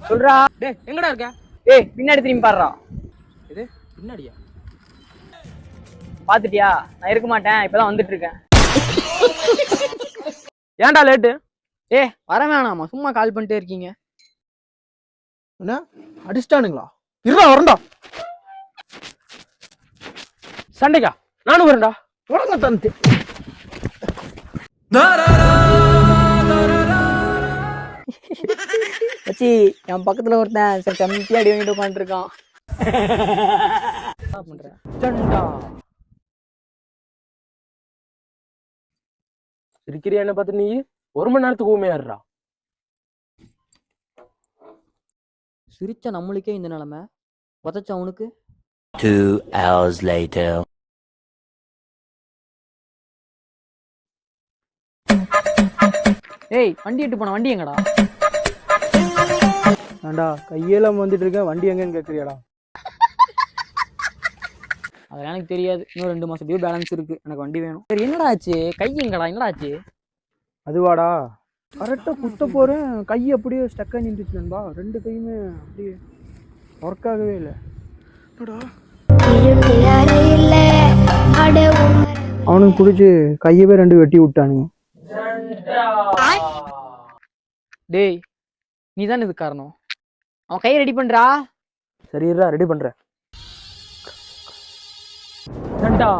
சொல்றா. டேய் எங்கடா இருக்க? ஏய் பின்னாடி திரும்பி பாடுறா. இது பின்னாடியா? பாத்துட்டியா? நான் இருக்க மாட்டேன், இப்பதான் வந்துட்டு இருக்கேன். ஏன்டா லேட்டு? வர வேணாமா, சும்மா கால் பண்ணிட்டே இருக்கீங்க. என்ன அடிச்சிட்டானுங்களா? இருடா வரண்டா. சண்டைக்கா? நானும் வரேன்டா. உடங்க தந்தி. வச்சி என் பக்கத்துல ஒருத்தன் செம்பியா அடி வாங்கிட்டு உட்காந்துட்டு இருக்கான். என்ன பண்ற? சண்டா. சிரிக்கிறியா என்ன பார்த்து நீ? 1 மணி நேரத்துக்கு ஊமையாடுறா. சிரிச்சா நம்மளுக்கே இந்த நிலைமை, உதச்சா அவனுக்கு. 2 hours later. ஏய் வண்டி எட்டு போன, வண்டி எங்கடா? ஏண்டா கையெல்லாம் வந்துட்டு இருக்கேன், வண்டி எங்கன்னு கேட்குறியாடா? அதெல்லாம் எனக்கு தெரியாது. இன்னும் 2 மாசம் டியூ பேலன்ஸ் இருக்கு, எனக்கு வண்டி வேணும். சரி என்னடா ஆச்சு? கை எங்கடா? என்னடா ஆச்சு? அதுவாடா கரெக்டாக குத்த போகிறேன், கை அப்படியே ஸ்டக்காக நின்றுச்சு நண்பா. 2 கையுமே அப்படியே ஒர்க் ஆகவே இல்லை. அவனுக்கு பிடிச்சி கையவே 2 வெட்டி விட்டானுங்க. டேய் நீ தானே இது காரணம். அவன் கையை ரெடி பண்றா. சரிடா, ரெடி பண்றேன். சண்டா.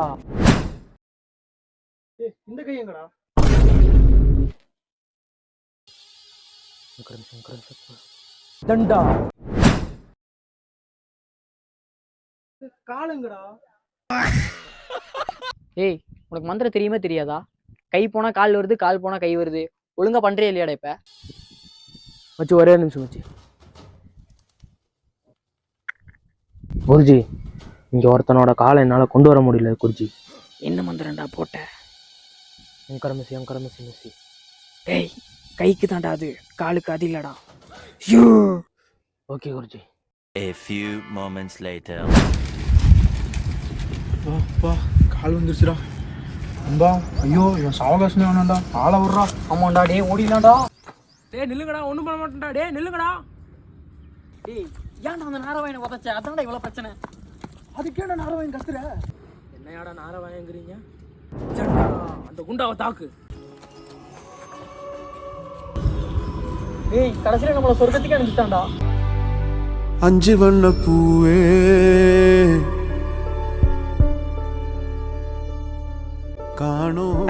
இந்த கை எங்கடா? தண்டா. காலுங்கடா. ஏய் உனக்கு மந்திரம் தெரியுமா தெரியாதா? கை போனா கால் வருது, கால் போனா கை வருது. ஒழுங்கா பண்றே இல்லையாடா இப்ப? வச்சு ஒரே நிமிஷம் வச்சு. குருஜி, இங்க ஒருத்தனோட காலை என்னால கொண்டு வர முடியல குருஜி. என்ன மந்திரம்டா போட்ட? மெஸ்ஸி. ஏய் கைக்கு தாண்டா அது, காலுக்கு அது இல்லடா. Okay Guruji. A few moments later. அப்பா கால் வந்துருச்சுடா நண்பா. ஐயோ இவன் சாவகாசமே வேணாண்டா, காலை விட்றா. ஆமாண்டா. டேய் ஓடிடலாம்டா. டேய் நில்லுங்கடா, ஒண்ணும் பண்ண மாட்டேன்டா. டேய் நில்லுங்கடா. டேய் ஏன்டா அந்த நாரவாயனை உதச்ச? அதான்டா இவ்வளவு பிரச்சனை. அதுக்கேடா நாரவாயன் கத்துற? என்னையாடா நாரவாயங்கிறீங்க? சண்டா. அந்த குண்டாவை தாக்கு. டேய் கடைசியில நம்மள சொர்க்கத்துக்கு அனுப்பிட்டான்டா. 5 வண்ண பூவே காணோம்